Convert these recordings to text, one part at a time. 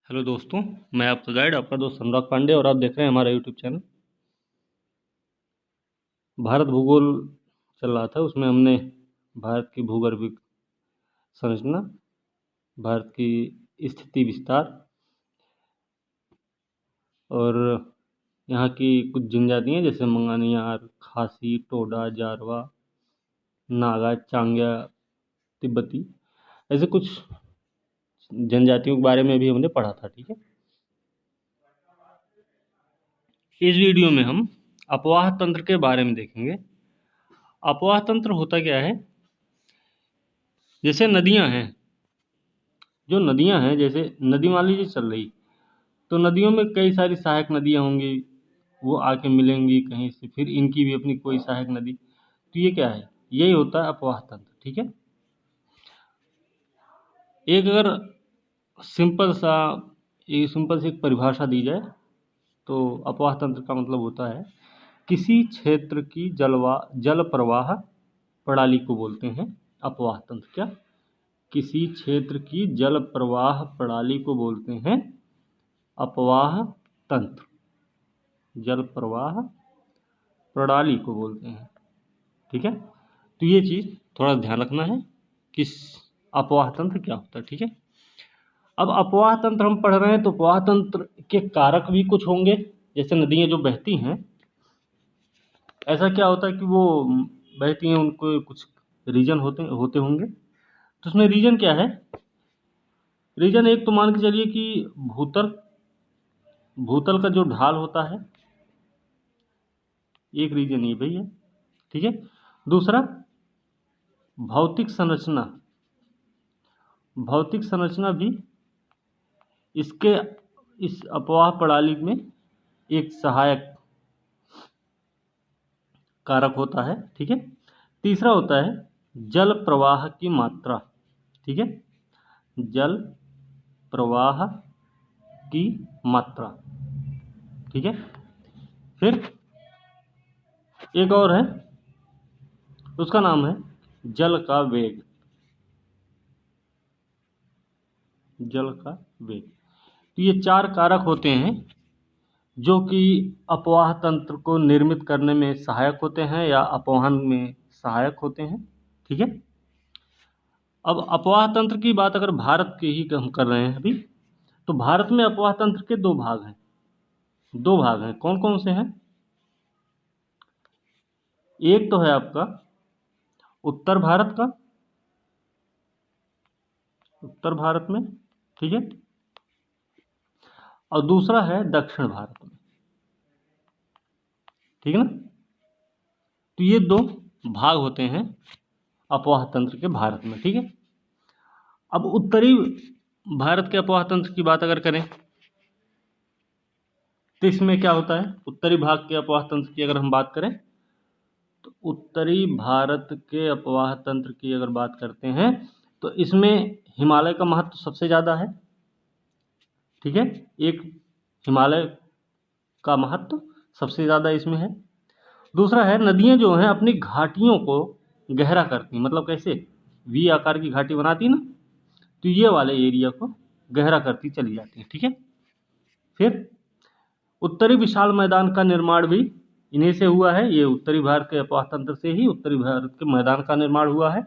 Hello दोस्तों, मैं आपका गाइड, आपका दोस्त अनुराग पांडे, और आप देख रहे हैं हमारा यूट्यूब चैनल। भारत भूगोल चल रहा था, उसमें हमने भारत की भूगर्भिक संरचना, भारत की स्थिति विस्तार और यहाँ की कुछ जनजातियाँ जैसे मंगानियार, खासी, टोडा, जारवा, नागा, चांग्या, तिब्बती, ऐसे कुछ जनजातियों के बारे में भी हमने पढ़ा था। ठीक है, इस वीडियो में हम अपवाह तंत्र के बारे में देखेंगे। अपवाह तंत्र होता क्या है? जैसे नदियां हैं, जो नदियां हैं, जैसे नदी मान लीजिए चल रही, तो नदियों में कई सारी सहायक नदियां होंगी, वो आके मिलेंगी कहीं से, फिर इनकी भी अपनी कोई सहायक नदी। तो ये क्या है? यही होता है अपवाह तंत्र। ठीक है, एक अगर सिंपल सा सिंपल सी एक परिभाषा दी जाए तो अपवाह तंत्र का मतलब होता है किसी क्षेत्र की जल प्रवाह प्रणाली को बोलते हैं अपवाह तंत्र। क्या? किसी क्षेत्र की जल प्रवाह प्रणाली को बोलते हैं अपवाह तंत्र। जल प्रवाह प्रणाली को बोलते हैं। ठीक है, तो ये चीज़ थोड़ा ध्यान रखना है कि अपवाह तंत्र क्या होता है। ठीक है, अब अपवाह तंत्र हम पढ़ रहे हैं तो अपवाह तंत्र के कारक भी कुछ होंगे। जैसे नदियाँ जो बहती हैं, ऐसा क्या होता है कि वो बहती हैं, उनको कुछ रीजन होते होते होंगे। तो उसमें रीजन क्या है? रीजन एक तो मान के चलिए कि भूतल भूतल का जो ढाल होता है, एक रीजन ये भी है। ठीक है, दूसरा भौतिक संरचना। भौतिक संरचना भी इसके इस अपवाह प्रणाली में एक सहायक कारक होता है। ठीक है, तीसरा होता है जल प्रवाह की मात्रा। ठीक है, जल प्रवाह की मात्रा। ठीक है, फिर एक और है, उसका नाम है जल का वेग। जल का वेग। तो ये चार कारक होते हैं जो कि अपवाह तंत्र को निर्मित करने में सहायक होते हैं या अपवहन में सहायक होते हैं। ठीक है, अब अपवाह तंत्र की बात अगर भारत के ही हम कर रहे हैं अभी, तो भारत में अपवाह तंत्र के दो भाग हैं। दो भाग हैं, कौन कौन से हैं? एक तो है आपका उत्तर भारत का, उत्तर भारत में। ठीक है, और दूसरा है दक्षिण भारत में। ठीक है ना, तो ये दो भाग होते हैं अपवाह तंत्र के भारत में। ठीक है, अब उत्तरी भारत के अपवाह तंत्र की बात अगर करें तो इसमें क्या होता है? उत्तरी भाग के अपवाह तंत्र की अगर हम बात करें तो उत्तरी भारत के अपवाह तंत्र की अगर बात करते हैं तो इसमें हिमालय का महत्व सबसे ज़्यादा है। ठीक है, एक हिमालय का महत्व सबसे ज़्यादा इसमें है। दूसरा है नदियाँ जो हैं अपनी घाटियों को गहरा करती हैं। मतलब कैसे? वी आकार की घाटी बनाती ना, तो ये वाले एरिया को गहरा करती चली जाती है। ठीक है, फिर उत्तरी विशाल मैदान का निर्माण भी इन्हीं से हुआ है। ये उत्तरी भारत के अपवाह तंत्र से ही उत्तरी भारत के मैदान का निर्माण हुआ है।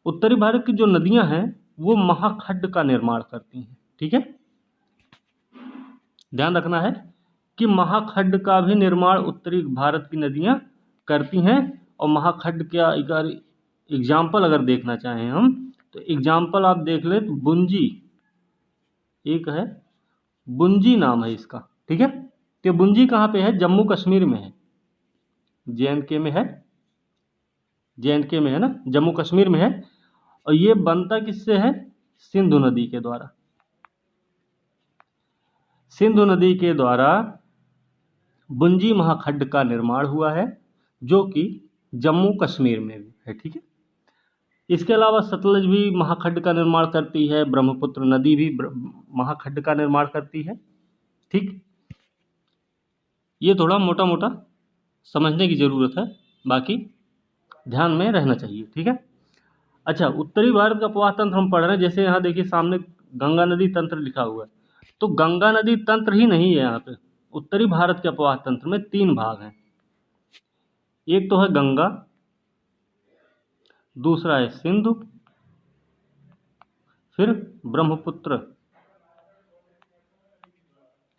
उत्तरी भारत की जो नदियां हैं वो महाखड्ड का निर्माण करती हैं। ठीक है, ध्यान रखना है कि महाखड्ड का भी निर्माण उत्तरी भारत की नदियां करती हैं। और महाखड्ड का अगर एग्जाम्पल अगर देखना चाहें हम, तो एग्जाम्पल आप देख ले तो बुंजी एक है, बुंजी नाम है इसका। ठीक है, तो बुंजी कहाँ पे है? जम्मू कश्मीर में है, जे में है। जे में है ना, जम्मू कश्मीर में है। और ये बनता किससे है? सिंधु नदी के द्वारा। सिंधु नदी के द्वारा बुंजी महाखड्ड का निर्माण हुआ है, जो कि जम्मू कश्मीर में भी है। ठीक है, इसके अलावा सतलज भी महाखड्ड का निर्माण करती है, ब्रह्मपुत्र नदी भी महाखड्ड का निर्माण करती है। ठीक, ये थोड़ा मोटा मोटा समझने की ज़रूरत है, बाकी ध्यान में रहना चाहिए। ठीक है, अच्छा, उत्तरी भारत का अपवाह तंत्र हम पढ़ रहे हैं। जैसे यहाँ देखिए सामने गंगा नदी तंत्र लिखा हुआ है, तो गंगा नदी तंत्र ही नहीं है यहाँ पे। उत्तरी भारत के अपवाह तंत्र में 3 भाग हैं। एक तो है गंगा, दूसरा है सिंधु, फिर ब्रह्मपुत्र।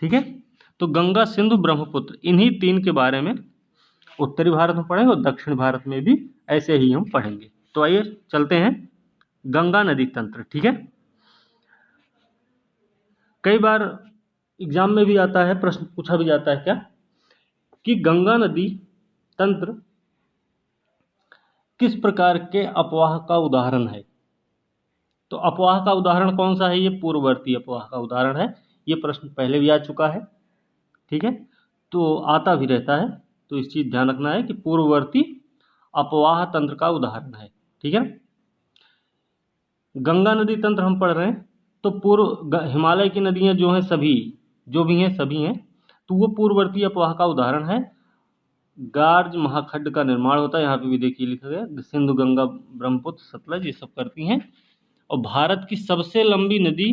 ठीक है, तो गंगा, सिंधु, ब्रह्मपुत्र, इन्हीं 3 के बारे में उत्तरी भारत में पढ़ेंगे और दक्षिण भारत में भी ऐसे ही हम पढ़ेंगे। तो आइए चलते हैं गंगा नदी तंत्र। ठीक है, कई बार एग्जाम में भी आता है, प्रश्न पूछा भी जाता है क्या, कि गंगा नदी तंत्र किस प्रकार के अपवाह का उदाहरण है। तो अपवाह का उदाहरण कौन सा है, ये पूर्ववर्ती अपवाह का उदाहरण है। ये प्रश्न पहले भी आ चुका है। ठीक है, तो आता भी रहता है, तो इस चीज ध्यान रखना है कि पूर्ववर्ती अपवाह तंत्र का उदाहरण है। ठीक है, गंगा नदी तंत्र हम पढ़ रहे हैं, तो पूर्व हिमालय की नदियां जो हैं सभी, जो भी हैं सभी हैं, तो वो पूर्ववर्ती अपवाह का उदाहरण है। गार्ज महाखंड का निर्माण होता है, यहाँ पे भी देखिए लिखा गया, सिंधु, गंगा, ब्रह्मपुत्र, सतलज, ये सब करती हैं। और भारत की सबसे लंबी नदी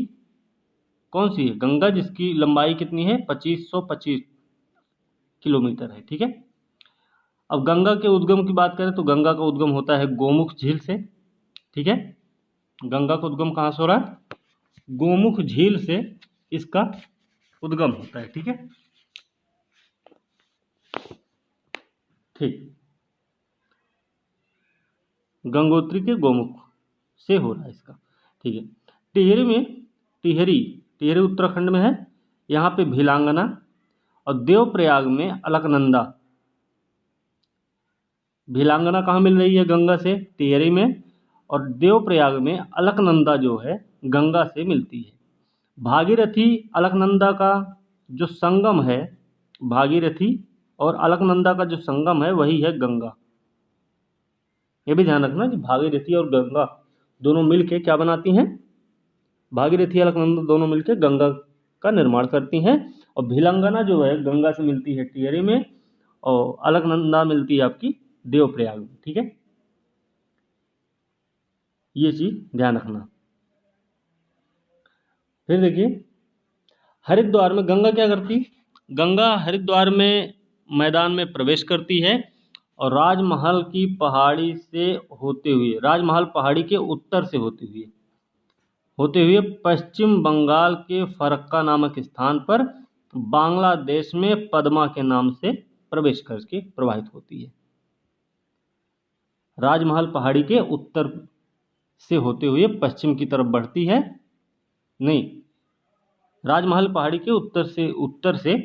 कौन सी है, गंगा, जिसकी लंबाई कितनी है, 2525 किलोमीटर है। ठीक है, अब गंगा के उद्गम की बात करें तो गंगा का उद्गम होता है गोमुख झील से। ठीक है, गंगा का उद्गम कहाँ से हो रहा है, गोमुख झील से इसका उद्गम होता है। ठीक है, ठीक, गंगोत्री के गोमुख से हो रहा है इसका। ठीक है, टिहरी में, टिहरी उत्तराखंड में है, यहाँ पे भिलांगना, और देवप्रयाग में अलकनंदा। भिलांगना कहाँ मिल रही है, गंगा से, टिहरी में, और देवप्रयाग में अलकनंदा जो है गंगा से मिलती है। भागीरथी अलकनंदा का जो संगम है, भागीरथी और अलकनंदा का जो संगम है वही है गंगा। ये भी ध्यान रखना कि भागीरथी और गंगा दोनों मिलके क्या बनाती हैं, भागीरथी अलकनंदा दोनों मिलके गंगा का निर्माण करती हैं। और भिलंगना जो है गंगा से मिलती है टिहरी में, और अलकनंदा मिलती है आपकी देवप्रयाग में। ठीक है, ये चीज ध्यान रखना। फिर देखिए, हरिद्वार में गंगा क्या करती, गंगा हरिद्वार में मैदान में प्रवेश करती है, और राजमहल की पहाड़ी से होते हुए, राजमहल पहाड़ी के उत्तर से होते हुए पश्चिम बंगाल के फरक्का नामक स्थान पर बांग्लादेश में पद्मा के नाम से प्रवेश करके प्रवाहित होती है। राजमहल पहाड़ी के उत्तर से होते हुए पश्चिम की तरफ बढ़ती है, नहीं, राजमहल पहाड़ी के उत्तर से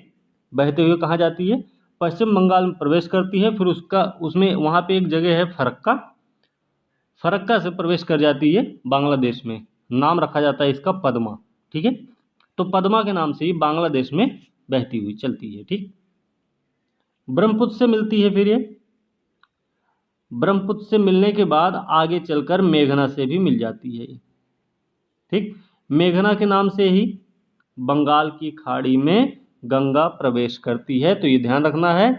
बहते हुए कहाँ जाती है, पश्चिम बंगाल में प्रवेश करती है। फिर उसमें वहाँ पे एक जगह है फरक्का से प्रवेश कर जाती है बांग्लादेश में, नाम रखा जाता है इसका पद्मा। ठीक है, तो पद्मा के नाम से ही बांग्लादेश में बहती हुई चलती है। ठीक, ब्रह्मपुत्र से मिलती है, फिर ये ब्रह्मपुत्र से मिलने के बाद आगे चलकर मेघना से भी मिल जाती है। ठीक, मेघना के नाम से ही बंगाल की खाड़ी में गंगा प्रवेश करती है। तो ये ध्यान रखना है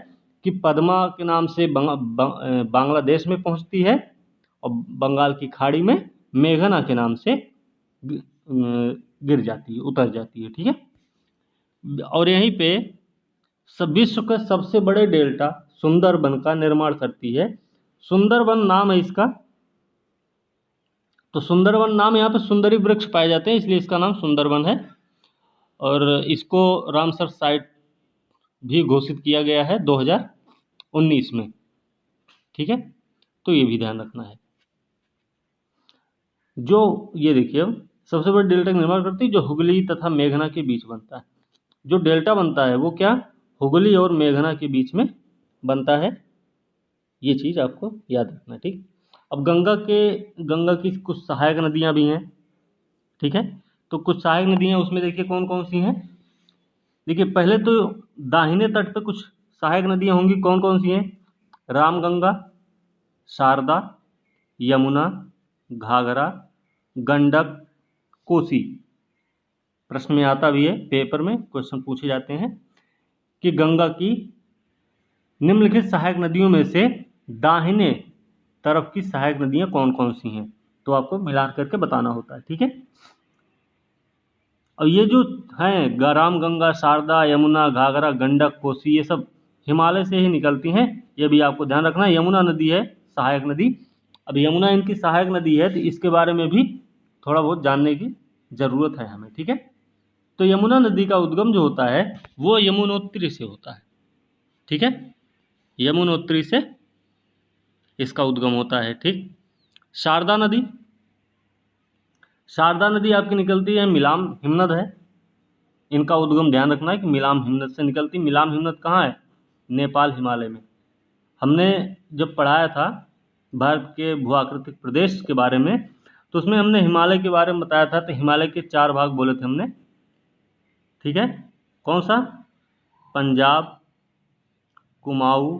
कि पद्मा के नाम से बांग्लादेश में पहुंचती है, और बंगाल की खाड़ी में मेघना के नाम से गिर जाती है, उतर जाती है। ठीक है, और यहीं पे विश्व के सबसे बड़े डेल्टा सुंदरबन का निर्माण करती है। सुंदरबन नाम है इसका, तो सुंदरबन नाम, यहाँ पे सुंदरी वृक्ष पाए जाते हैं इसलिए इसका नाम सुंदरबन है। और इसको रामसर साइट भी घोषित किया गया है 2019 में। ठीक है, तो ये भी ध्यान रखना है। जो ये देखिए, अब सबसे बड़े डेल्टा का निर्माण करती है जो हुगली तथा मेघना के बीच बनता है। जो डेल्टा बनता है वो क्या, हुगली और मेघना के बीच में बनता है। ये चीज आपको याद रखना है। ठीक, अब गंगा की कुछ सहायक नदियां भी हैं। ठीक है, तो कुछ सहायक नदियां उसमें देखिए कौन कौन सी हैं। देखिए, पहले तो दाहिने तट पे कुछ सहायक नदियां होंगी, कौन कौन सी हैं, रामगंगा, शारदा, यमुना, घाघरा, गंडक, कोसी। प्रश्न में आता भी है, पेपर में क्वेश्चन पूछे जाते हैं कि गंगा की निम्नलिखित सहायक नदियों में से दाहिने तरफ की सहायक नदियां कौन कौन सी हैं, तो आपको मिलान करके बताना होता है। ठीक है, और ये जो हैं राम गंगा शारदा यमुना घाघरा गंडक कोसी, ये सब हिमालय से ही निकलती हैं। ये भी आपको ध्यान रखना है। यमुना नदी है सहायक नदी। अब यमुना इनकी सहायक नदी है, तो इसके बारे में भी थोड़ा बहुत जानने की ज़रूरत है हमें, ठीक है। तो यमुना नदी का उद्गम जो होता है वो यमुनोत्री से होता है, ठीक है। यमुनोत्री से इसका उद्गम होता है, ठीक। शारदा नदी, शारदा नदी आपकी निकलती है मिलाम हिमनद है। इनका उद्गम ध्यान रखना है कि मिलाम हिमनद से निकलती। मिलाम हिमनद कहाँ है? नेपाल हिमालय में। हमने जब पढ़ाया था भारत के भूआकृतिक प्रदेश के बारे में, तो उसमें हमने हिमालय के बारे में बताया था। तो हिमालय के 4 भाग बोले थे हमने, ठीक है। कौन सा? पंजाब, कुमाऊं,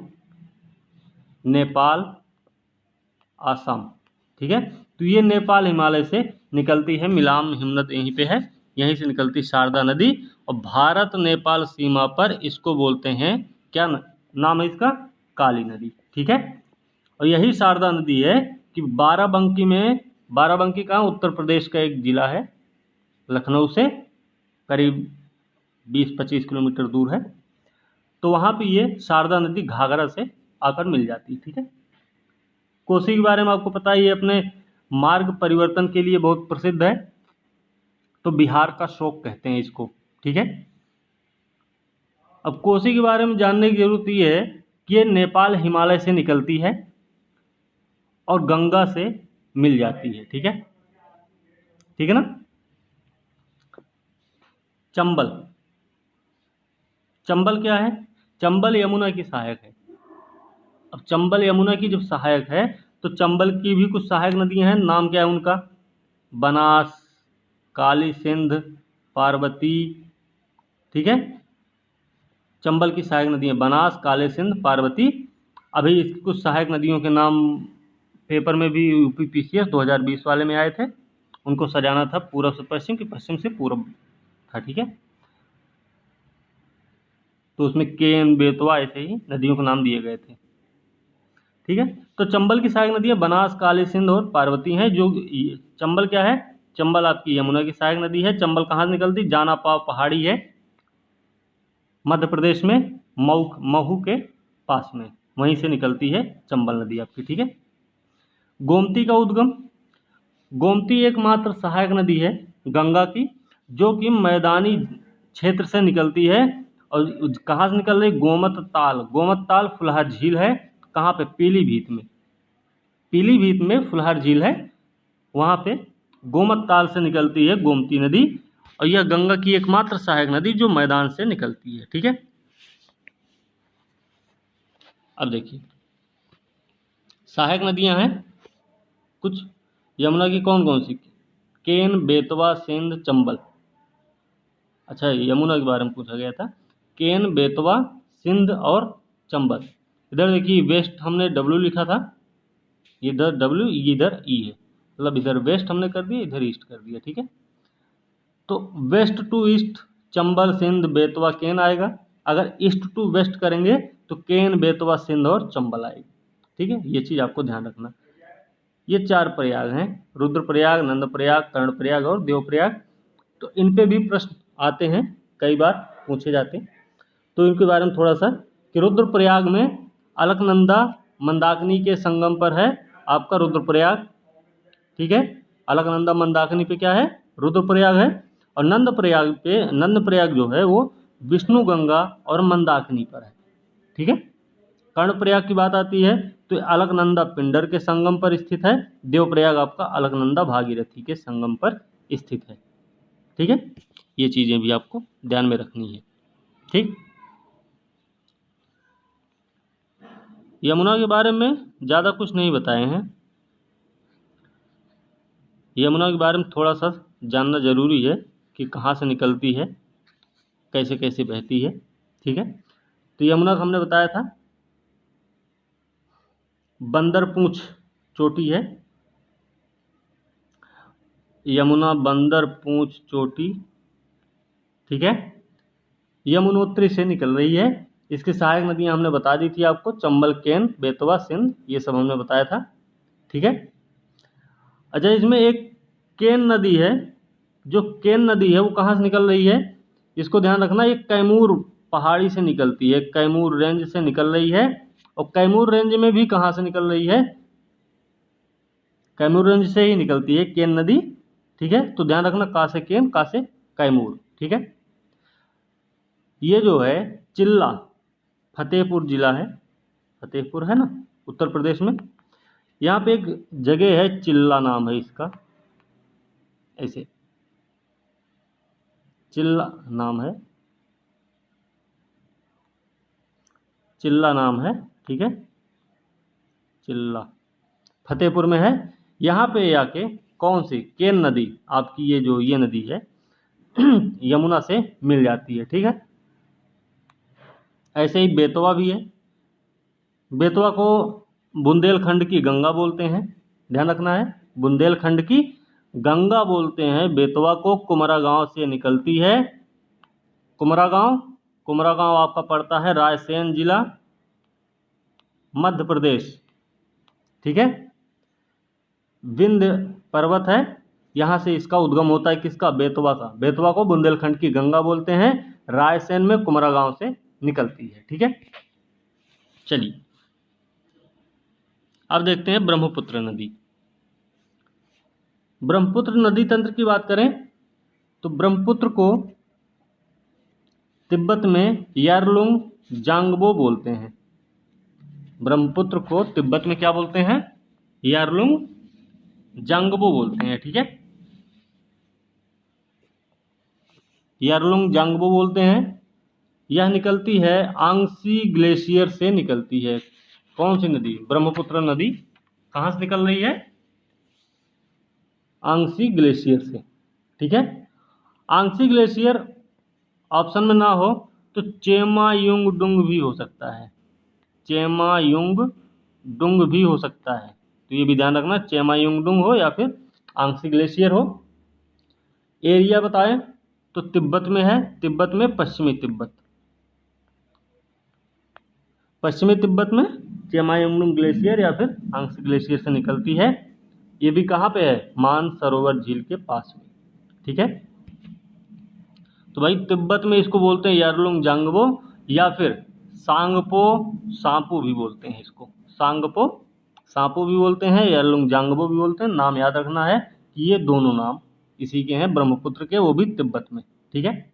नेपाल, आसाम, ठीक है। तो ये नेपाल हिमालय से निकलती है। मिलाम हिमनद यहीं पे है, यहीं से निकलती शारदा नदी। और भारत नेपाल सीमा पर इसको बोलते हैं, क्या नाम है इसका? काली नदी, ठीक है। और यही शारदा नदी है कि बाराबंकी में, बाराबंकी कहाँ? उत्तर प्रदेश का एक जिला है, लखनऊ से करीब 20-25 किलोमीटर दूर है। तो वहाँ पे ये शारदा नदी घाघरा से आकर मिल जाती है, ठीक है। कोसी के बारे में आपको पता ही है, अपने मार्ग परिवर्तन के लिए बहुत प्रसिद्ध है। तो बिहार का शोक कहते हैं इसको, ठीक है। अब कोसी के बारे में जानने की जरूरत ये है कि ये नेपाल हिमालय से निकलती है और गंगा से मिल जाती है, ठीक है, ठीक है ना। चंबल, चंबल क्या है? चंबल यमुना की सहायक है। अब चंबल यमुना की जब सहायक है, तो चंबल की भी कुछ सहायक नदियां हैं। नाम क्या है उनका? बनास, काली सिंध, पार्वती, ठीक है। चंबल की सहायक नदियां बनास, काली सिंध, पार्वती। अभी इसकी कुछ सहायक नदियों के नाम पेपर में भी यूपीपीसीएस 2020 वाले में आए थे। उनको सजाना था पूर्व से पश्चिम कि पश्चिम से पूर्व था, ठीक है। तो उसमें केन, बेतवा ऐसे ही नदियों के नाम दिए गए थे, ठीक है। तो चंबल की सहायक नदियां बनास, काली सिंध और पार्वती हैं। जो चंबल क्या है? चंबल आपकी यमुना की सहायक नदी है। चंबल कहाँ से निकलती? जानापाव पहाड़ी है मध्य प्रदेश में, महू के पास में, वहीं से निकलती है चंबल नदी आपकी, ठीक है। गोमती का उद्गम, गोमती एकमात्र सहायक नदी है गंगा की, जो कि मैदानी क्षेत्र से निकलती है। और कहाँ से निकल रही? गोमत ताल, गोमत ताल फुलहर झील है। कहाँ पे? पीलीभीत में, पीलीभीत में फुलहर झील है, वहाँ पे गोमत ताल से निकलती है गोमती नदी। और यह गंगा की एकमात्र सहायक नदी जो मैदान से निकलती है, ठीक है। अब देखिए सहायक नदियां हैं कुछ यमुना की, कौन कौन सी? केन, बेतवा, सिंध, चंबल। अच्छा, यमुना के बारे में पूछा गया था। केन, बेतवा, सिंध और चंबल। इधर देखिए वेस्ट हमने डब्ल्यू लिखा था, इधर डब्ल्यू, इधर ई है, मतलब इधर वेस्ट हमने कर दिया, इधर ईस्ट कर दिया, ठीक है। तो west to east Chambal, Sindh, Betwa, Ken आएगा। अगर ईस्ट टू वेस्ट करेंगे तो केन, बेतवा, सिंध और चंबल आएगी, ठीक है। ये चीज़ आपको ध्यान रखना। ये 4 प्रयाग हैं, रुद्रप्रयाग, नंदप्रयाग, कर्णप्रयाग और देवप्रयाग। तो इन पे भी प्रश्न आते हैं, कई बार पूछे जाते हैं। तो इनके बारे में थोड़ा सा कि रुद्रप्रयाग में अलकनंदा मंदाकिनी के संगम पर है आपका रुद्रप्रयाग, ठीक है। अलकनंदा मंदाकिनी पे क्या है? रुद्रप्रयाग है। और नंदप्रयाग पे, नंदप्रयाग जो है वो विष्णु गंगा और मंदाकिनी पर है, ठीक है। कर्णप्रयाग की बात आती है तो अलकनंदा पिंडर के संगम पर स्थित है। देवप्रयाग आपका अलकनंदा भागीरथी के संगम पर स्थित है, ठीक है। ये चीज़ें भी आपको ध्यान में रखनी है, ठीक। यमुना के बारे में ज़्यादा कुछ नहीं बताए हैं। यमुना के बारे में थोड़ा सा जानना जरूरी है कि कहाँ से निकलती है, कैसे कैसे बहती है, ठीक है। तो यमुना का हमने बताया था बंदर पूंछ चोटी है, यमुना बंदर पूंछ चोटी, ठीक है। यमुनोत्री से निकल रही है। इसकी सहायक नदियां हमने बता दी थी आपको, चंबल, केन, बेतवा, सिंध, ये सब हमने बताया था, ठीक है। अच्छा, इसमें एक केन नदी है जो केन नदी है वो कहाँ से निकल रही है, इसको ध्यान रखना, ये कैमूर पहाड़ी से निकलती है, कैमूर रेंज से निकल रही है। और कैमूर रेंज में भी कहाँ से निकल रही है, कैमूर रेंज से ही निकलती है केन नदी। ठीक है, तो ध्यान रखना, का से केन, का से कैमूर। ठीक है, ये जो है चिल्ला, फतेहपुर जिला है, फतेहपुर है ना उत्तर प्रदेश में। यहाँ पे एक जगह है, चिल्ला नाम है इसका, ऐसे चिल्ला नाम है, चिल्ला नाम है। ठीक है, चिल्ला फतेहपुर में है। यहाँ पे आके कौन सी केन नदी आपकी, ये जो ये नदी है यमुना से मिल जाती है। ठीक है, ऐसे ही बेतवा भी है। बेतवा को बुंदेलखंड की गंगा बोलते हैं, ध्यान रखना है, बुंदेलखंड की गंगा बोलते हैं। बेतवा को कुमरा गांव से निकलती है, कुमरा गांव, कुमरा गांव आपका पड़ता है रायसेन जिला, मध्य प्रदेश। ठीक है, विंध्य पर्वत है, यहाँ से इसका उद्गम होता है, किसका, बेतवा का। बेतवा को बुंदेलखंड की गंगा बोलते हैं, रायसेन में कुमरा गांव से निकलती है। ठीक है, चलिए अब देखते हैं ब्रह्मपुत्र नदी। ब्रह्मपुत्र नदी तंत्र की बात करें तो ब्रह्मपुत्र को तिब्बत में यारलुंग जांगबो बोलते हैं। ब्रह्मपुत्र को तिब्बत में क्या बोलते हैं, यारलुंग जांगबो बोलते हैं। ठीक है, यारलुंग जांगबो बोलते हैं। यह निकलती है आंगसी ग्लेशियर से निकलती है। कौन सी नदी, ब्रह्मपुत्र नदी कहाँ से निकल रही है, आंगसी ग्लेशियर से। ठीक है, आंगसी ग्लेशियर ऑप्शन में ना हो तो चेमायुंग डुंग भी हो सकता है, चेमायुंग डुंग भी हो सकता है, तो ये भी ध्यान रखना, चेमायुंग डुंग हो या फिर आंगसी ग्लेशियर हो। एरिया बताएं तो तिब्बत में है, तिब्बत में पश्चिमी तिब्बत, पश्चिमी तिब्बत में चेमायुंगडुंग ग्लेशियर या फिर आंगसी ग्लेशियर से निकलती है। ये भी कहाँ पे है, मानसरोवर झील के पास में। ठीक है, तो भाई तिब्बत में इसको बोलते हैं यारलुंग जांगबो, या फिर सांगपो सांपू भी बोलते हैं इसको, सांगपो सांपू भी बोलते हैं, यारलुंग जांगबो भी बोलते हैं। नाम याद रखना है कि ये दोनों नाम इसी के हैं, ब्रह्मपुत्र के, वो भी तिब्बत में। ठीक है,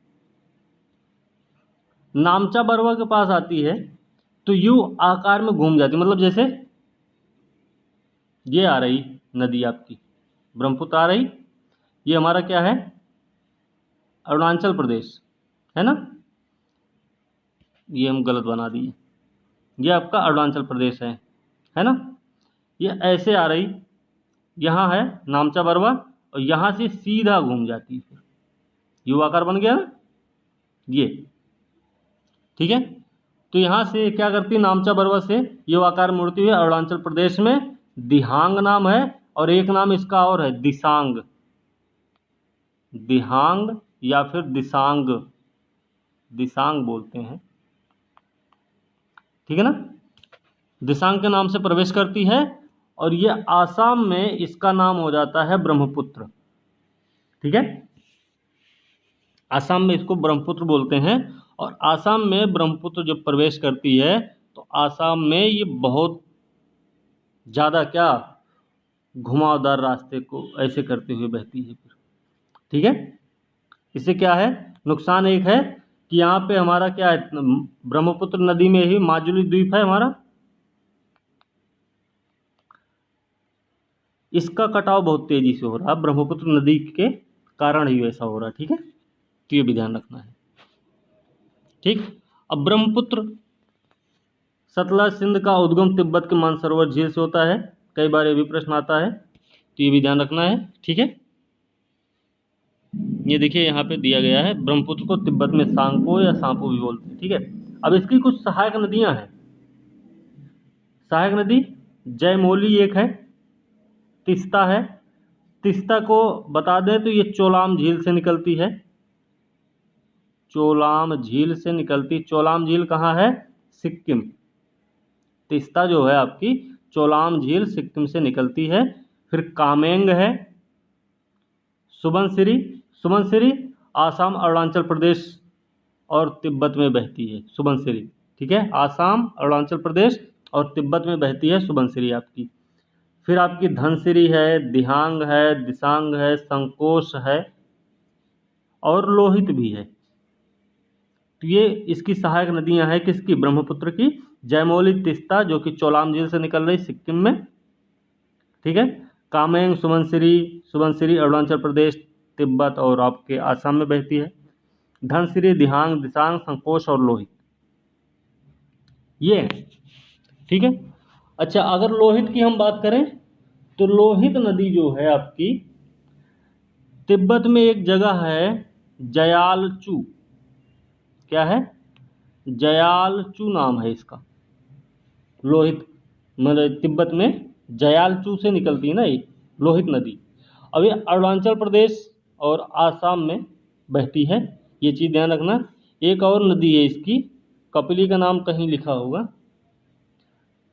नामचा बरवा के पास आती है तो यू आकार में घूम जाती, मतलब जैसे ये आ रही नदी आपकी ब्रह्मपुत्र आ रही, ये हमारा क्या है, अरुणाचल प्रदेश है ना, ये हम गलत बना दिए, ये आपका अरुणाचल प्रदेश है ना। ये ऐसे आ रही, यहाँ है नामचा बरवा, और यहाँ से सीधा घूम जाती है, फिर यू आकार बन गया ना ये। ठीक है, तो यहाँ से क्या करती, नामचा बरवा से यू आकार मुड़ती हुई अरुणाचल प्रदेश में दिहांग नाम है, और एक नाम इसका और है दिसांग, दिहांग या फिर दिसांग, दिसांग बोलते हैं। ठीक है ना, दिसांग के नाम से प्रवेश करती है, और ये आसाम में इसका नाम हो जाता है ब्रह्मपुत्र। ठीक है, आसाम में इसको ब्रह्मपुत्र बोलते हैं, और आसाम में ब्रह्मपुत्र जब प्रवेश करती है तो आसाम में ये बहुत ज़्यादा क्या, घुमावदार रास्ते को ऐसे करते हुए बहती है फिर। ठीक है, इससे क्या है, नुकसान एक है कि यहाँ पे हमारा क्या है, ब्रह्मपुत्र नदी में ही माजुली द्वीप है हमारा, इसका कटाव बहुत तेजी से हो रहा है, ब्रह्मपुत्र नदी के कारण ही ऐसा हो रहा है। ठीक है, तो ये भी ध्यान रखना है। ठीक, अब ब्रह्मपुत्र सतलज सिंध का उद्गम तिब्बत के मानसरोवर झील से होता है, कई बार ये भी प्रश्न आता है, तो ये भी ध्यान रखना है। ठीक है, ये देखिए यहाँ पे दिया गया है, ब्रह्मपुत्र को तिब्बत में सांगपो या सांपो भी बोलते हैं। ठीक है, अब इसकी कुछ सहायक नदियां हैं। सहायक नदी जयमोली एक है, तिस्ता है, तिस्ता को बता दें तो ये चोलाम झील से निकलती है, चोलाम झील से निकलती, चोलाम झील कहाँ है, सिक्किम, तिस्ता जो है आपकी चोलाम झील सिक्किम से निकलती है। फिर कामेंग है, सुबनसिरी, सुबनसिरी आसाम, अरुणाचल प्रदेश और तिब्बत में बहती है सुबनसिरी। ठीक है, आसाम, अरुणाचल प्रदेश और तिब्बत में बहती है सुबनसिरी आपकी। फिर आपकी धनसिरी है, दिहांग है, दिसांग है, संकोश है और लोहित भी है। तो ये इसकी सहायक नदियां हैं किसकी? ब्रह्मपुत्र की। जयमौली, तिस्ता जो कि चोलाम झील से निकल रही सिक्किम में। ठीक है, कामेंग, सुबनसिरी अरुणाचल प्रदेश, तिब्बत और आपके आसाम में बहती है। धनसिरी, दिहांग, दिसांग, संकोश और लोहित, ये है। ठीक है, अच्छा अगर लोहित की हम बात करें तो लोहित नदी जो है आपकी तिब्बत में एक जगह है जयालचू। क्या है? जयालचू नाम है इसका। लोहित मतलब तिब्बत में जयालचू से निकलती है ना ये लोहित नदी। अब ये अरुणाचल प्रदेश और आसाम में बहती है, ये चीज़ ध्यान रखना। एक और नदी है इसकी, कपिली का नाम कहीं लिखा होगा।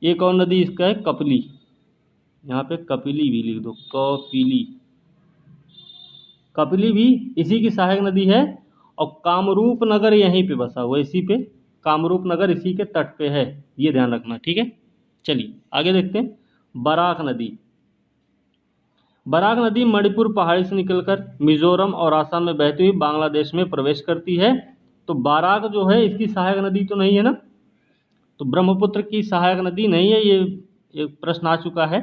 एक और नदी इसका है कपिली, यहाँ पे कपिली भी लिख दो, कपिली। कपिली भी इसी की सहायक नदी है और कामरूप नगर यहीं पे बसा हुआ है, इसी पे कामरूप नगर इसी के तट पे है, ये ध्यान रखना। ठीक है, चलिए आगे देखते हैं। बराक नदी। बराक नदी मणिपुर पहाड़ी से निकलकर मिजोरम और आसाम में बहती हुई बांग्लादेश में प्रवेश करती है। तो बाराक जो है इसकी सहायक नदी तो नहीं है ना, तो ब्रह्मपुत्र की सहायक नदी नहीं है। ये एक प्रश्न आ चुका है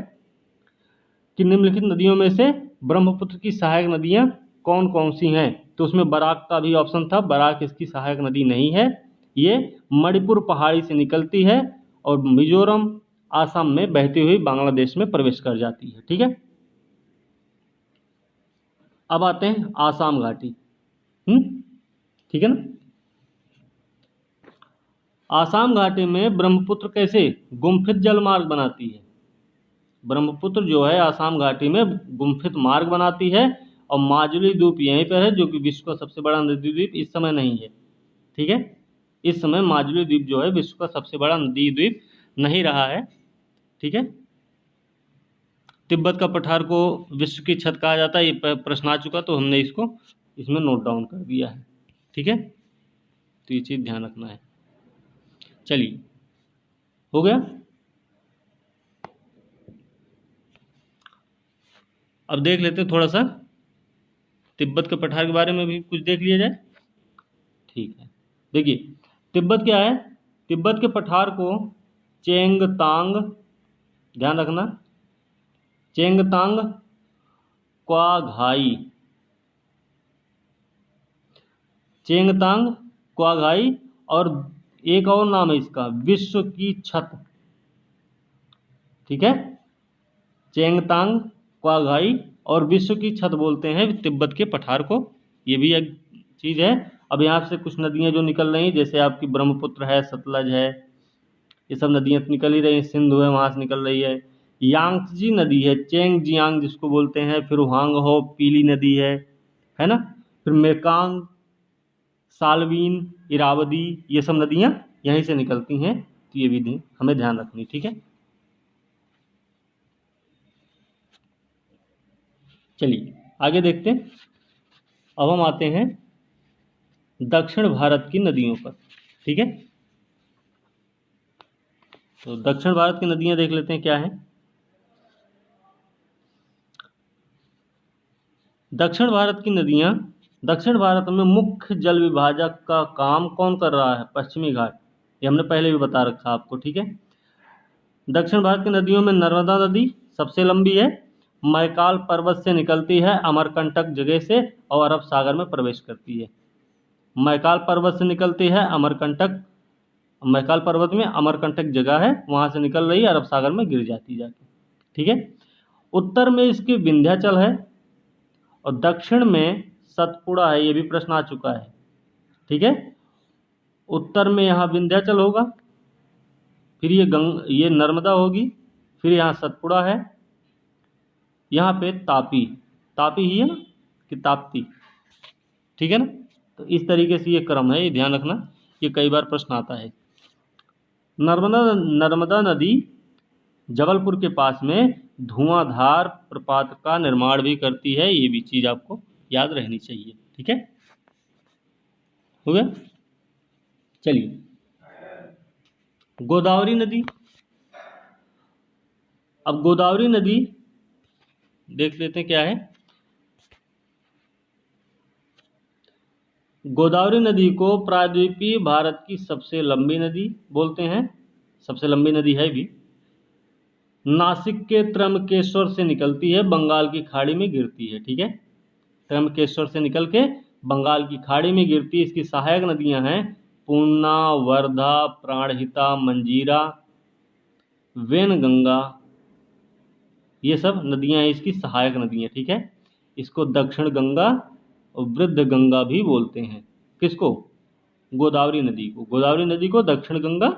कि निम्नलिखित नदियों में से ब्रह्मपुत्र की सहायक नदियां कौन कौन सी हैं, तो उसमें बराक का भी ऑप्शन था। बराक इसकी सहायक नदी नहीं है, ये मणिपुर पहाड़ी से निकलती है और मिजोरम आसाम में बहती हुई बांग्लादेश में प्रवेश कर जाती है। ठीक है, अब आते हैं आसाम घाटी। ठीक है ना, आसाम घाटी में ब्रह्मपुत्र कैसे गुम्फित जल मार्ग बनाती है। ब्रह्मपुत्र जो है आसाम घाटी में गुम्फित मार्ग बनाती है और माजुली द्वीप यहीं पर है, जो कि विश्व का सबसे बड़ा नदी द्वीप इस समय नहीं है। ठीक है, इस समय माजुली द्वीप जो है विश्व का सबसे बड़ा नदी द्वीप नहीं रहा है। ठीक है, तिब्बत का पठार को विश्व की छत कहा जाता है, ये प्रश्न आ चुका, तो हमने इसको इसमें नोट डाउन कर दिया है। ठीक है, तो ये चीज़ ध्यान रखना है। चलिए, हो गया। अब देख लेते हैं थोड़ा सा तिब्बत के पठार के बारे में भी कुछ देख लिया जाए। ठीक है, देखिए तिब्बत क्या है, तिब्बत के पठार को चेंगतांग, ध्यान रखना, चेंगतांग क्वाघाई, चेंगतांग क्वाघाई और एक और नाम है इसका विश्व की छत। ठीक है, चेंगतांग क्वाघाई और विश्व की छत बोलते हैं तिब्बत के पठार को, ये भी एक चीज़ है। अब यहाँ से कुछ नदियाँ जो निकल रही हैं, जैसे आपकी ब्रह्मपुत्र है, सतलज है, ये सब नदियाँ निकल ही रही हैं, सिंधु है वहाँ से निकल रही है, यांगजी नदी है, चेंग जियांग जिसको बोलते हैं, फिर हुआंग हो, पीली नदी है ना, फिर मेकांग, सालवीन, इरावदी, ये सब नदियाँ यहीं से निकलती हैं, तो ये भी हमें ध्यान रखनी। ठीक है, चलिए आगे देखते हैं। अब हम आते हैं दक्षिण भारत की नदियों पर। ठीक है, तो दक्षिण भारत की नदियां देख लेते हैं क्या है। दक्षिण भारत की नदियां, दक्षिण भारत में मुख्य जल विभाजक का काम कौन कर रहा है? पश्चिमी घाट, ये हमने पहले भी बता रखा आपको। ठीक है, दक्षिण भारत की नदियों में नर्मदा नदी सबसे लंबी है, मैकाल पर्वत से निकलती है अमरकंटक जगह से और अरब सागर में प्रवेश करती है। मैकाल पर्वत से निकलती है अमरकंटक, मैकाल पर्वत में अमरकंटक जगह है, वहां से निकल रही है, अरब सागर में गिर जाती जाके। ठीक है, उत्तर में इसकी विंध्याचल है और दक्षिण में सतपुड़ा है, ये भी प्रश्न आ चुका है। ठीक है, उत्तर में यहाँ विंध्याचल होगा, फिर ये नर्मदा होगी, फिर यहाँ सतपुड़ा है, यहाँ पे तापी, तापी ही है ना कि ताप्ती। ठीक है ना, तो इस तरीके से ये क्रम है, ये ध्यान रखना, ये कई बार प्रश्न आता है। नर्मदा नदी जबलपुर के पास में धुआंधार प्रपात का निर्माण भी करती है, ये भी चीज़ आपको याद रहनी चाहिए। ठीक है, हो गया। चलिए, गोदावरी नदी। अब गोदावरी नदी देख लेते हैं क्या है। गोदावरी नदी को प्रायद्वीपीय भारत की सबसे लंबी नदी बोलते हैं, सबसे लंबी नदी है भी। नासिक के त्र्यंबकेश्वर से निकलती है, बंगाल की खाड़ी में गिरती है। ठीक है, त्र्यंबकेश्वर से निकल के बंगाल की खाड़ी में गिरती है। इसकी सहायक नदियां हैं पूर्णा, वर्धा, प्राणहिता, मंजीरा, वेनगंगा। ये सब नदियां हैं इसकी सहायक नदियां। ठीक है, इसको दक्षिण गंगा और वृद्ध गंगा भी बोलते हैं। किसको? गोदावरी नदी को। गोदावरी नदी को दक्षिण गंगा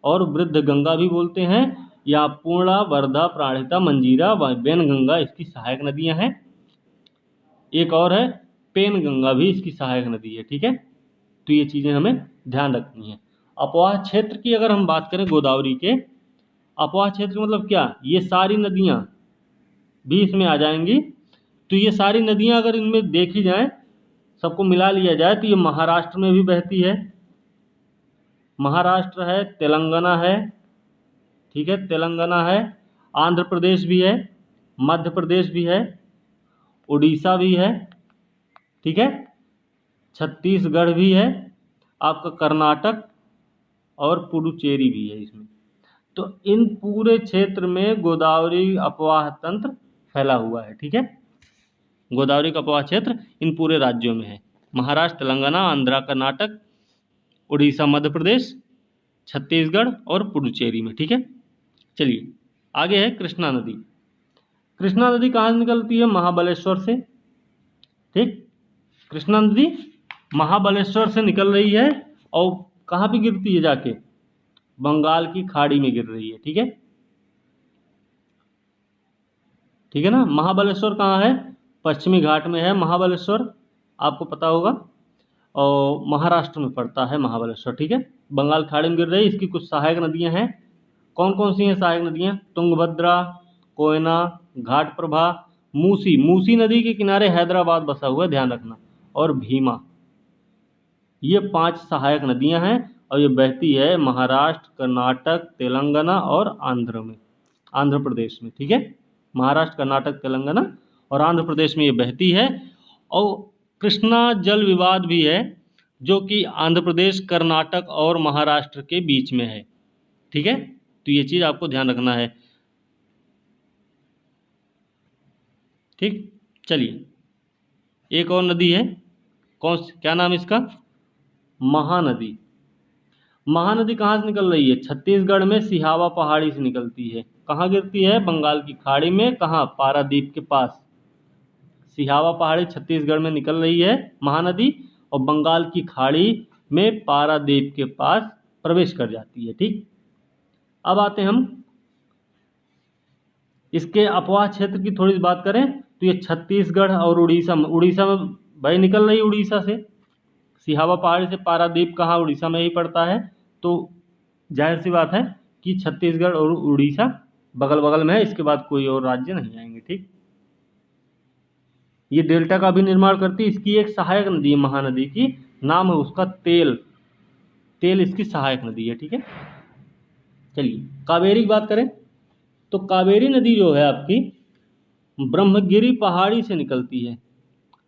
और वृद्ध गंगा भी बोलते हैं, या पूर्णा, वर्धा, प्राणहिता, मंजीरा, वेनगंगा इसकी सहायक नदियां हैं। एक और है पेनगंगा भी इसकी सहायक नदी है। ठीक है, तो ये चीजें हमें ध्यान रखनी है। अपवाह क्षेत्र की अगर हम बात करें गोदावरी के, अपवाह क्षेत्र मतलब क्या? ये सारी नदियां भी इसमें आ जाएंगी। तो ये सारी नदियां अगर इनमें देखी जाए, सबको मिला लिया जाए, तो ये महाराष्ट्र में भी बहती है। महाराष्ट्र है, तेलंगाना है, ठीक है, तेलंगाना है, आंध्र प्रदेश भी है, मध्य प्रदेश भी है, उड़ीसा भी है, ठीक है, छत्तीसगढ़ भी है, आपका कर्नाटक और पुडुचेरी भी है इसमें। तो इन पूरे क्षेत्र में गोदावरी अपवाह तंत्र फैला हुआ है। ठीक है, गोदावरी का अपवाह क्षेत्र इन पूरे राज्यों में है, महाराष्ट्र, तेलंगाना, आंध्रा, कर्नाटक, उड़ीसा, मध्य प्रदेश, छत्तीसगढ़ और पुडुचेरी में। ठीक है, चलिए आगे है कृष्णा नदी। कृष्णा नदी कहाँ से निकलती है? महाबलेश्वर से। ठीक, कृष्णा नदी महाबलेश्वर से निकल रही है और कहाँ पे गिरती है? जाके बंगाल की खाड़ी में गिर रही है। ठीक है, ठीक है ना। महाबलेश्वर कहाँ है? पश्चिमी घाट में है महाबलेश्वर, आपको पता होगा, और महाराष्ट्र में पड़ता है महाबलेश्वर। ठीक है, बंगाल खाड़ी में गिर रही है। इसकी कुछ सहायक नदियां हैं। कौन कौन सी हैं सहायक नदियां? तुंगभद्रा, कोयना, घाट प्रभा, मूसी। मूसी नदी के किनारे हैदराबाद बसा हुआ है, ध्यान रखना, और भीमा। ये 5 सहायक नदियां हैं और ये बहती है महाराष्ट्र, कर्नाटक, तेलंगाना और आंध्र प्रदेश में। ठीक है, महाराष्ट्र, कर्नाटक, तेलंगाना और आंध्र प्रदेश में ये बहती है। और कृष्णा जल विवाद भी है, जो कि आंध्र प्रदेश, कर्नाटक और महाराष्ट्र के बीच में है। ठीक है, तो ये चीज आपको ध्यान रखना है। ठीक, चलिए एक और नदी है, क्या नाम इसका? महानदी। महानदी कहाँ से निकल रही है? छत्तीसगढ़ में सिहावा पहाड़ी से निकलती है। कहाँ गिरती है? बंगाल की खाड़ी में। कहाँ? पारादीप के पास। सिहावा पहाड़ी छत्तीसगढ़ में निकल रही है महानदी, और बंगाल की खाड़ी में पारादीप के पास प्रवेश कर जाती है। ठीक, अब आते हैं हम इसके अपवाह क्षेत्र की थोड़ी सी बात करें, तो ये छत्तीसगढ़ और उड़ीसा में भाई निकल रही है। उड़ीसा से सिहावा पहाड़ी से पारादीप कहाँ? उड़ीसा में ही पड़ता है। तो जाहिर सी बात है कि छत्तीसगढ़ और उड़ीसा बगल बगल में है, इसके बाद कोई और राज्य नहीं आएंगे। ठीक, ये डेल्टा का भी निर्माण करती है। इसकी एक सहायक नदी है महानदी की, नाम है उसका तेल इसकी सहायक नदी है। ठीक है, चलिए कावेरी की बात करें, तो कावेरी नदी जो है आपकी ब्रह्मगिरी पहाड़ी से निकलती है।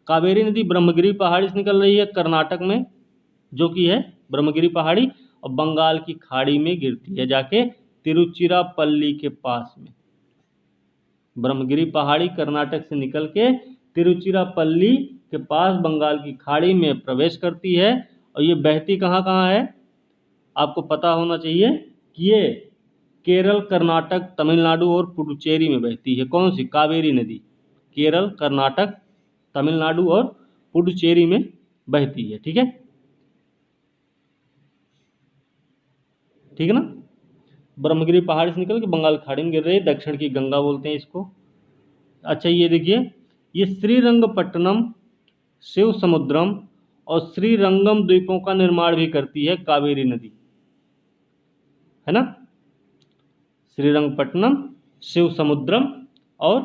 कावेरी नदी ब्रह्मगिरी पहाड़ी से निकल रही है, कर्नाटक में जो कि है ब्रह्मगिरी पहाड़ी, और बंगाल की खाड़ी में गिरती है जाके तिरुचिरापल्ली के पास में। ब्रह्मगिरी पहाड़ी कर्नाटक से निकल के तिरुचिरापल्ली के पास बंगाल की खाड़ी में प्रवेश करती है। और ये बहती कहाँ कहाँ है? आपको पता होना चाहिए कि ये केरल, कर्नाटक, तमिलनाडु और पुडुचेरी में बहती है। कौन सी? कावेरी नदी केरल, कर्नाटक, तमिलनाडु और पुडुचेरी में बहती है। ठीक है, ठीक है ना। ब्रह्मगिरी पहाड़ी से निकल के बंगाल खाड़ी में गिर रही है, दक्षिण की गंगा बोलते हैं इसको। अच्छा, ये देखिए, ये श्रीरंगपट्टनम, शिव समुद्रम और श्रीरंगम द्वीपों का निर्माण भी करती है कावेरी नदी, है ना। श्रीरंगपट्टनम, शिव समुद्रम और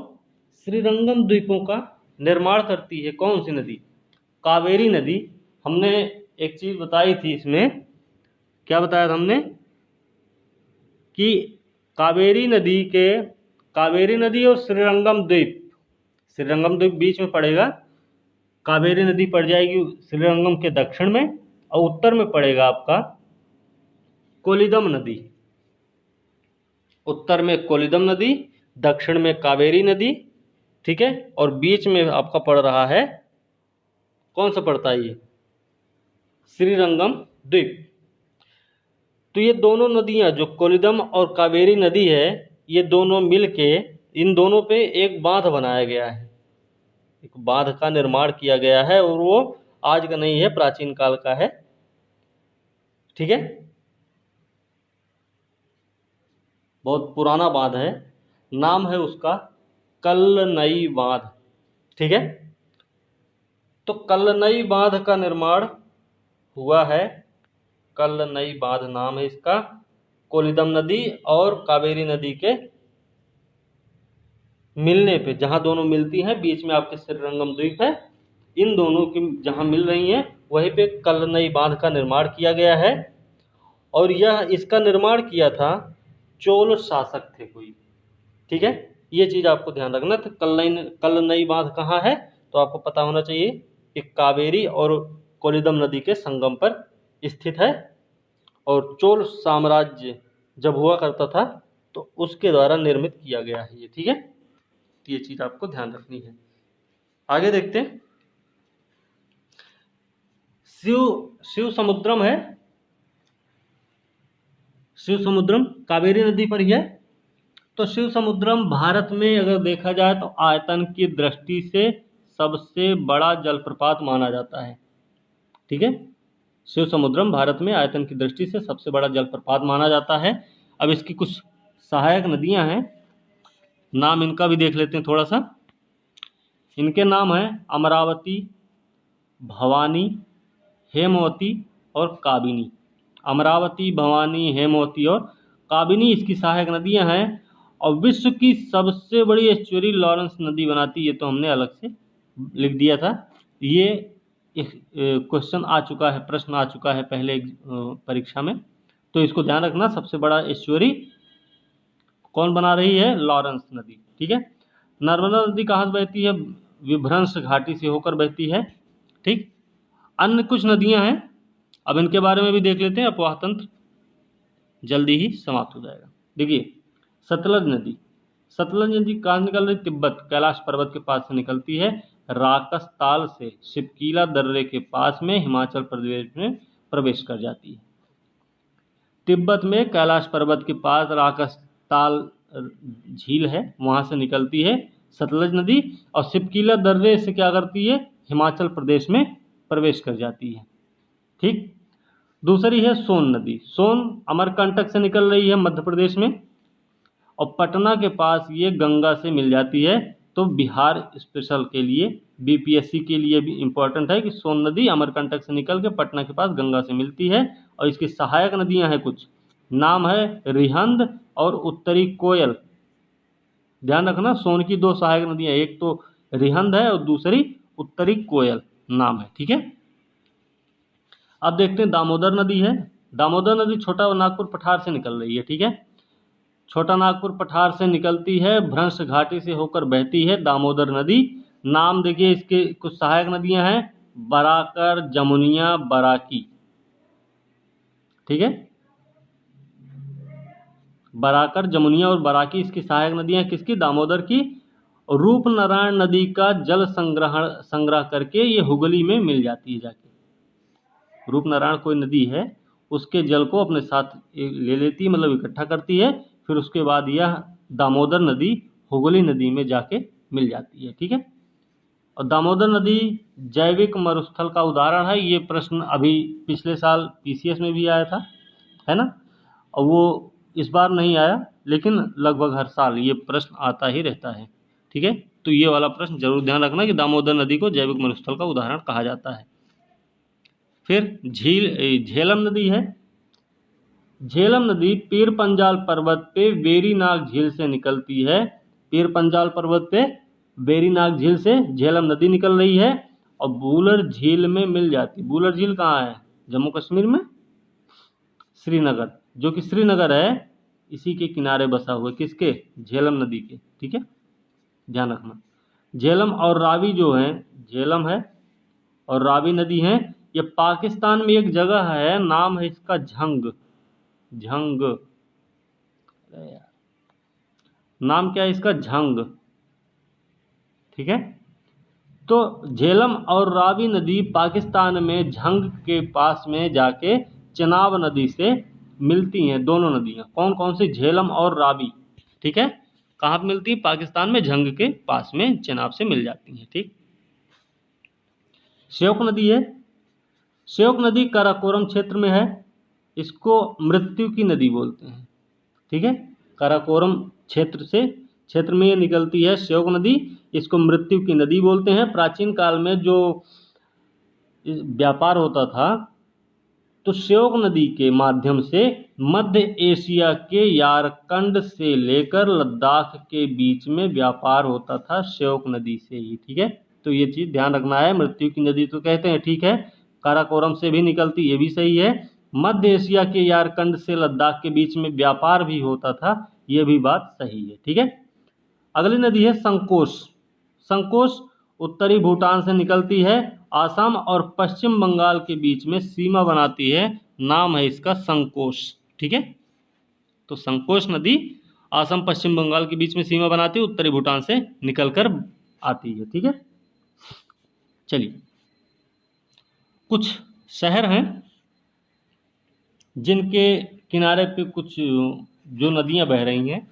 श्रीरंगम द्वीपों का निर्माण करती है कौन सी नदी? कावेरी नदी। हमने एक चीज बताई थी इसमें, क्या बताया था हमने कि कावेरी नदी और श्रीरंगम द्वीप बीच में पड़ेगा। कावेरी नदी पड़ जाएगी श्रीरंगम के दक्षिण में, और उत्तर में पड़ेगा आपका कोलिदम नदी। उत्तर में कोलिदम नदी, दक्षिण में कावेरी नदी, ठीक है, और बीच में आपका पड़ रहा है, कौन सा पड़ता है ये? श्रीरंगम द्वीप। तो ये दोनों नदियां जो कोलिदम और कावेरी नदी है, ये दोनों मिलके इन दोनों पे एक बांध बनाया गया है, एक बांध का निर्माण किया गया है, और वो आज का नहीं है, प्राचीन काल का है, ठीक है, बहुत पुराना बांध है। नाम है उसका कल्लनई बांध, ठीक है। तो कल्लनई बांध का निर्माण हुआ है, कल्लनई बांध नाम है इसका, कोलिदम नदी और कावेरी नदी के मिलने पे, जहां दोनों मिलती हैं, बीच में आपके श्रीरंगम द्वीप है, इन दोनों की जहां मिल रही हैं वहीं पे कल्लनई बांध का निर्माण किया गया है। और यह इसका निर्माण किया था चोल शासक थे कोई, ठीक है, ये चीज आपको ध्यान रखना। तो कल्लनई बांध कहाँ है, तो आपको पता होना चाहिए कि कावेरी और कोलिदम नदी के संगम पर स्थित है, और चोल साम्राज्य जब हुआ करता था तो उसके द्वारा निर्मित किया गया है ये, ठीक है, ये चीज आपको ध्यान रखनी है। आगे देखते हैं, शिव समुद्रम है, शिव समुद्रम कावेरी नदी पर ही है। तो शिव समुद्रम भारत में अगर देखा जाए तो आयतन की दृष्टि से सबसे बड़ा जलप्रपात माना जाता है, ठीक है। शिव समुद्रम भारत में आयतन की दृष्टि से सबसे बड़ा जलप्रपात माना जाता है। अब इसकी कुछ सहायक नदियां हैं, नाम इनका भी देख लेते हैं थोड़ा सा। इनके नाम हैं अमरावती, भवानी, हेमवती और काबिनी। अमरावती, भवानी, हेमवती और काबिनी इसकी सहायक नदियां हैं। और विश्व की सबसे बड़ी एस्चुअरी लॉरेंस नदी बनाती है, ये तो हमने अलग से लिख दिया था। ये एक क्वेश्चन आ चुका है, प्रश्न आ चुका है पहले परीक्षा में, तो इसको ध्यान रखना। सबसे बड़ा एस्चुअरी कौन बना रही है? लॉरेंस नदी, ठीक है। नर्मदा नदी कहाँ से बहती है? विभ्रंश घाटी से होकर बहती है, ठीक। अन्य कुछ नदियां हैं, अब इनके बारे में भी देख लेते हैं, अपवाह तंत्र जल्दी ही समाप्त हो जाएगा। देखिए, सतलज नदी, सतलज नदी कहाँ निकल रही? तिब्बत कैलाश पर्वत के पास से निकलती है, राकस ताल से शिपकीला दर्रे के पास में हिमाचल प्रदेश में प्रवेश कर जाती है। तिब्बत में कैलाश पर्वत के पास राकस ताल झील है, वहां से निकलती है सतलज नदी, और शिपकीला दर्रे से क्या करती है? हिमाचल प्रदेश में प्रवेश कर जाती है, ठीक। दूसरी है सोन नदी, सोन अमरकंटक से निकल रही है मध्य प्रदेश में, और पटना के पास ये गंगा से मिल जाती है। तो बिहार स्पेशल के लिए, बीपीएससी के लिए भी इंपॉर्टेंट है कि सोन नदी अमरकंटक से निकल के पटना के पास गंगा से मिलती है। और इसकी सहायक नदियां हैं कुछ, नाम है रिहंद और उत्तरी कोयल। ध्यान रखना, सोन की दो सहायक नदियां, एक तो रिहंद है और दूसरी उत्तरी कोयल नाम है, ठीक है। अब देखते हैं दामोदर नदी है। दामोदर नदी छोटा नागपुर पठार से निकल रही है, ठीक है। छोटा नागपुर पठार से निकलती है, भ्रंश घाटी से होकर बहती है दामोदर नदी। नाम देखिए इसके, कुछ सहायक नदियां हैं, बराकर, जमुनिया, बराकी, ठीक है। बराकर, जमुनिया और बराकी इसकी सहायक नदियां, किसकी? दामोदर की। रूपनारायण नदी का जल संग्रह करके ये हुगली में मिल जाती है जाके। रूपनारायण कोई नदी है, उसके जल को अपने साथ ले लेती है, मतलब इकट्ठा करती है, फिर उसके बाद यह दामोदर नदी हुगली नदी में जाके मिल जाती है, ठीक है। और दामोदर नदी जैविक मरुस्थल का उदाहरण है। ये प्रश्न अभी पिछले साल पीसीएस में भी आया था, है ना, और वो इस बार नहीं आया, लेकिन लगभग हर साल ये प्रश्न आता ही रहता है, ठीक है। तो ये वाला प्रश्न जरूर ध्यान रखना कि दामोदर नदी को जैविक मरुस्थल का उदाहरण कहा जाता है। फिर झेलम नदी है। झेलम नदी पीर पंजाल पर्वत पे वेरीनाग झील से निकलती है। पीर पंजाल पर्वत पे वेरीनाग झील से झेलम नदी निकल रही है और वुलर झील में मिल जाती। वुलर झील कहाँ है? जम्मू कश्मीर में, श्रीनगर, जो कि श्रीनगर है इसी के किनारे बसा हुआ है, किसके? झेलम नदी के। ठीक है, ध्यान रखना। झेलम और रावी जो है, झेलम है और रावी नदी है, ये पाकिस्तान में एक जगह है, नाम है इसका झंग। झंग, अरे यार, नाम क्या है इसका? झंग। ठीक है, तो झेलम और रावी नदी पाकिस्तान में झंग के पास में जाके चेनाब नदी से मिलती हैं। दोनों नदियां कौन कौन सी? झेलम और रावी। ठीक है, कहाँ पे मिलती है? पाकिस्तान में झंग के पास में चेनाब से मिल जाती हैं। ठीक, श्योक नदी है। श्योक नदी काराकोरम क्षेत्र में है, इसको मृत्यु की नदी बोलते हैं। ठीक है, काराकोरम क्षेत्र में ये निकलती है श्योक नदी, इसको मृत्यु की नदी बोलते हैं। प्राचीन काल में जो व्यापार होता था तो श्योक नदी के माध्यम से मध्य एशिया के यारकंड से लेकर लद्दाख के बीच में व्यापार होता था, श्योक नदी से ही। ठीक है, तो ये चीज ध्यान रखना है। मृत्यु की नदी तो कहते हैं, ठीक है, काराकोरम से भी निकलती, ये भी सही है। मध्य एशिया के यारकंड से लद्दाख के बीच में व्यापार भी होता था, ये भी बात सही है। ठीक है, अगली नदी है संकोश। संकोश उत्तरी भूटान से निकलती है, आसाम और पश्चिम बंगाल के बीच में सीमा बनाती है, नाम है इसका संकोश। ठीक है, तो संकोश नदी आसाम पश्चिम बंगाल के बीच में सीमा बनाती है, उत्तरी भूटान से निकलकर आती है। ठीक है, चलिए, कुछ शहर हैं जिनके किनारे पे कुछ जो नदियां बह रही हैं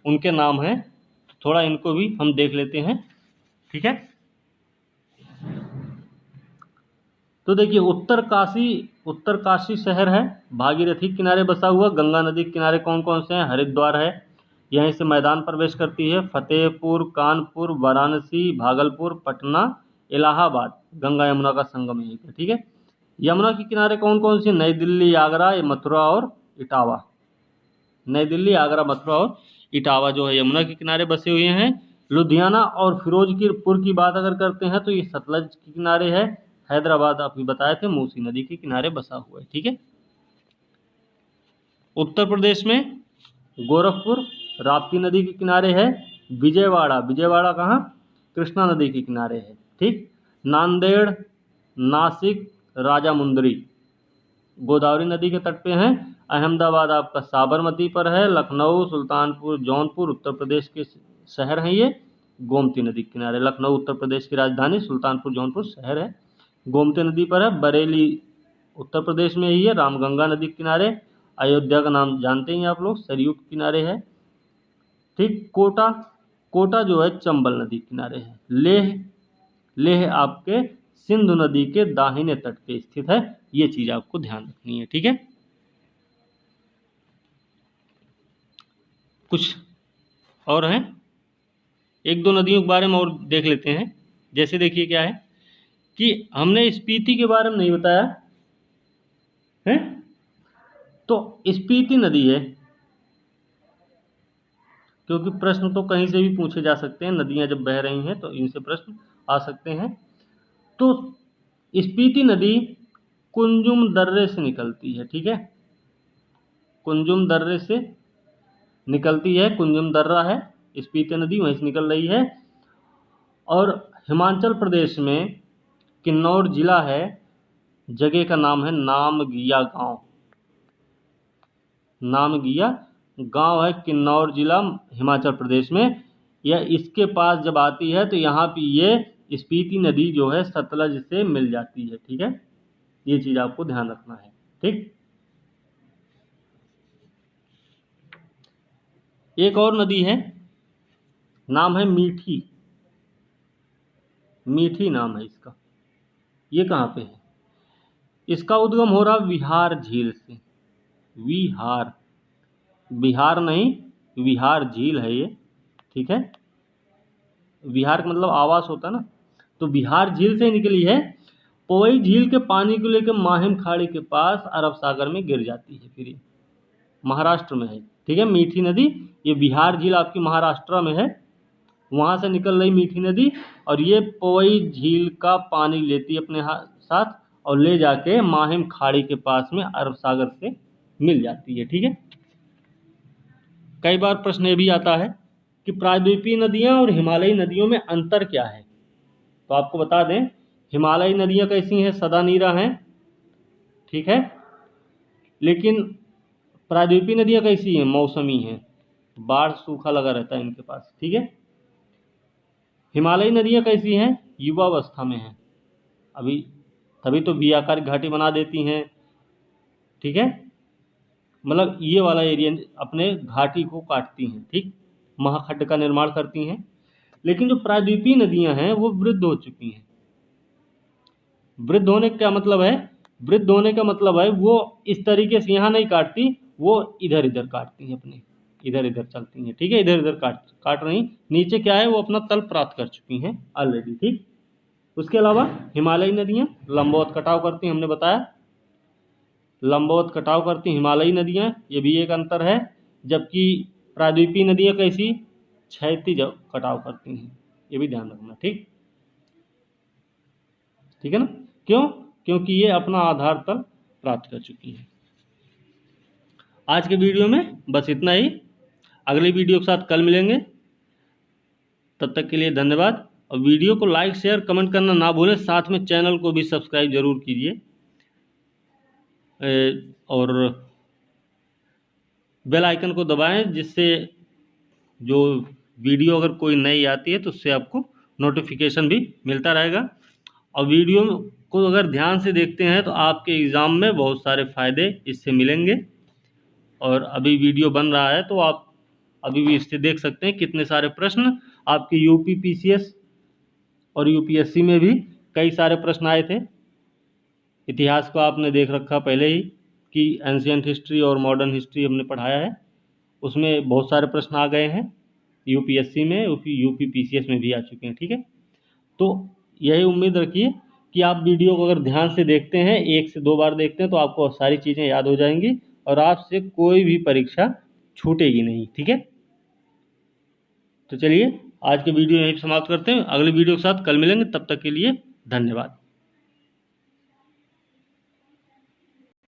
उनके नाम हैं, थोड़ा इनको भी हम देख लेते हैं। ठीक है, तो देखिए, उत्तर काशी शहर है, भागीरथी किनारे बसा हुआ। गंगा नदी के किनारे कौन कौन से हैं? हरिद्वार है, यहीं से मैदान प्रवेश करती है। फतेहपुर, कानपुर, वाराणसी, भागलपुर, पटना, इलाहाबाद, गंगा यमुना का संगम यहीं पे। ठीक है, यमुना के किनारे कौन कौन सी? नई दिल्ली, आगरा, मथुरा और इटावा। नई दिल्ली, आगरा, मथुरा और इटावा जो है यमुना के किनारे बसे हुए हैं। लुधियाना और फिरोजपुर की बात अगर करते हैं तो ये सतलज के किनारे है। हैदराबाद अभी बताए थे मूसी नदी के किनारे बसा हुआ है। ठीक है, उत्तर प्रदेश में गोरखपुर राप्ती नदी के किनारे है। विजयवाड़ा कहाँ? कृष्णा नदी के किनारे है। ठीक, नांदेड़, नासिक, राजामुंदरी गोदावरी नदी के तट पे हैं। अहमदाबाद आपका साबरमती पर है। लखनऊ, सुल्तानपुर, जौनपुर उत्तर प्रदेश के शहर हैं ये, गोमती नदी के किनारे। लखनऊ उत्तर प्रदेश की राजधानी, सुल्तानपुर जौनपुर शहर है, गोमती नदी पर है। बरेली उत्तर प्रदेश में ही है, रामगंगा नदी के किनारे। अयोध्या का नाम जानते ही आप लोग, सरयू के किनारे है। ठीक, कोटा जो है चंबल नदी के किनारे है। लेह आपके सिंधु नदी के दाहिने तट पे स्थित है। ये चीज आपको ध्यान रखनी है। ठीक है, कुछ और हैं, एक दो नदियों के बारे में और देख लेते हैं। जैसे देखिए क्या है कि हमने स्पीति के बारे में नहीं बताया है, तो स्पीति नदी है, क्योंकि प्रश्न तो कहीं से भी पूछे जा सकते हैं, नदियां जब बह रही हैं तो इनसे प्रश्न आ सकते हैं। तो स्पीति नदी कुंजुम दर्रे से निकलती है। ठीक है, कुंजुम दर्रे से निकलती है, कुंजुम दर्रा है, स्पीति नदी वहीं से निकल रही है। और हिमाचल प्रदेश में किन्नौर जिला है, जगह का नाम है नामगिया गांव। नामगिया गांव है, किन्नौर जिला, हिमाचल प्रदेश में। यह इसके पास जब आती है तो यहाँ पे ये स्पीति नदी जो है सतलज से मिल जाती है। ठीक है, ये चीज आपको ध्यान रखना है। ठीक, एक और नदी है, नाम है मीठी। मीठी नाम है इसका। ये कहाँ पे है? इसका उद्गम हो रहा विहार झील से। बिहार नहीं, विहार झील है ये। ठीक है, विहार का मतलब आवास होता है ना, तो बिहार झील से निकली है। पोई झील के पानी को लेकर माहिम खाड़ी के पास अरब सागर में गिर जाती है, फिर ये महाराष्ट्र में है। ठीक है, मीठी नदी, ये बिहार झील आपकी महाराष्ट्र में है। वहाँ से निकल रही मीठी नदी और ये पोई झील का पानी लेती है अपने साथ और ले जाके माहिम खाड़ी के पास में अरब सागर से मिल जाती है। ठीक है। कई बार प्रश्न ये भी आता है कि प्रायद्वीपीय नदियाँ और हिमालयी नदियों में अंतर क्या है। तो आपको बता दें, हिमालयी नदियाँ कैसी हैं, सदा नीरा हैं, ठीक है, लेकिन प्रायद्वीपीय नदियाँ कैसी हैं, मौसमी हैं, बाढ़ सूखा लगा रहता है इनके पास। ठीक है। हिमालयी नदियाँ कैसी हैं, युवावस्था में हैं, अभी तभी तो बी आकार घाटी बना देती हैं। ठीक है, मतलब ये वाला एरिया अपने घाटी को काटती हैं, ठीक, महाखंड का निर्माण करती हैं। लेकिन जो प्रायद्वीपीय नदियां हैं वो वृद्ध हो चुकी हैं। वृद्ध होने का क्या मतलब है, वृद्ध होने का मतलब है वो इस तरीके से यहाँ नहीं काटती, वो इधर इधर काटती हैं, अपने इधर इधर चलती हैं। ठीक है, इधर इधर काट रही, नीचे क्या है वो अपना तल प्राप्त कर चुकी हैं ऑलरेडी। ठीक। उसके अलावा हिमालयी नदियां लंबवत कटाव करती हैं, हमने बताया लंबवत कटाव करती हिमालयी नदियां, ये भी एक अंतर है। जबकि प्रायद्वीपीय नदियां कैसी, क्षैतिज कटाव करती हैं, ये भी ध्यान रखना। ठीक, ठीक है ना। क्यों, क्योंकि ये अपना आधार तल प्राप्त कर चुकी है। आज के वीडियो में बस इतना ही, अगली वीडियो के साथ कल मिलेंगे, तब तक के लिए धन्यवाद। और वीडियो को लाइक शेयर कमेंट करना ना भूलें, साथ में चैनल को भी सब्सक्राइब जरूर कीजिए और बेल आइकन को दबाएं, जिससे जो वीडियो अगर कोई नई आती है तो उससे आपको नोटिफिकेशन भी मिलता रहेगा। और वीडियो को अगर ध्यान से देखते हैं तो आपके एग्ज़ाम में बहुत सारे फ़ायदे इससे मिलेंगे। और अभी वीडियो बन रहा है तो आप अभी भी इससे देख सकते हैं कितने सारे प्रश्न आपके यूपी पीसीएस और यूपीएससी में भी कई सारे प्रश्न आए थे। इतिहास को आपने देख रखा पहले ही कि एंशियंट हिस्ट्री और मॉडर्न हिस्ट्री हमने पढ़ाया है, उसमें बहुत सारे प्रश्न आ गए हैं, यूपीएससी में यूपी पीसीएस में भी आ चुके हैं। ठीक है, तो यही उम्मीद रखिए कि आप वीडियो को अगर ध्यान से देखते हैं, 1 से 2 बार देखते हैं, तो आपको सारी चीज़ें याद हो जाएंगी और आपसे कोई भी परीक्षा छूटेगी नहीं। ठीक है, तो चलिए आज के वीडियो यहीं समाप्त करते हैं, अगले वीडियो के साथ कल मिलेंगे, तब तक के लिए धन्यवाद।